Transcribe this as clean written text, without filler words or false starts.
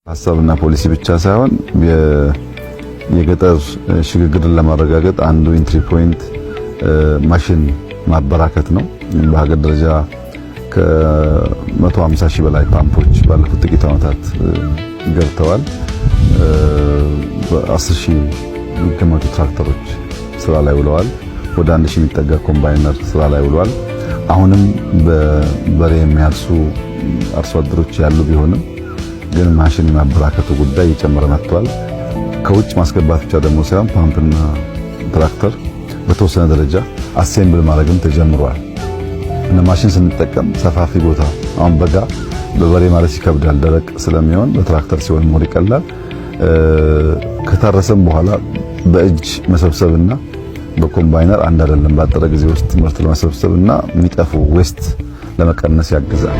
ሐሳብና ፖሊሲ ብቻ ሳይሆን የገጠር ሽግግርን ለማረጋገጥ አንዱ ኢንትሪ ፖይንት ማሽን ማበራከት ነው። በሀገር ደረጃ ከ150 ሺህ በላይ ፓምፖች ባለፉት ጥቂት ዓመታት ገብተዋል። በ10 ሺህ የሚገመቱ ትራክተሮች ስራ ላይ ውለዋል። ወደ 1 ሺህ የሚጠጋ ኮምባይነር ስራ ላይ ውለዋል። አሁንም በበሬ የሚያርሱ አርሶ አደሮች ያሉ ቢሆንም ግን ማሽን ማበራከቱ ጉዳይ እየጨመረ መጥቷል። ከውጭ ማስገባት ብቻ ደግሞ ሳይሆን ፓምፕና ትራክተር በተወሰነ ደረጃ አሴምብል ማድረግም ተጀምሯል። እና ማሽን ስንጠቀም ሰፋፊ ቦታ አሁን በጋ በበሬ ማለት ይከብዳል፣ ደረቅ ስለሚሆን በትራክተር ሲሆን ሞር ይቀላል። ከታረሰም በኋላ በእጅ መሰብሰብና በኮምባይነር አንድ አይደለም። ባጠረ ጊዜ ውስጥ ምርት ለመሰብሰብና የሚጠፉ ዌስት ለመቀነስ ያግዛል።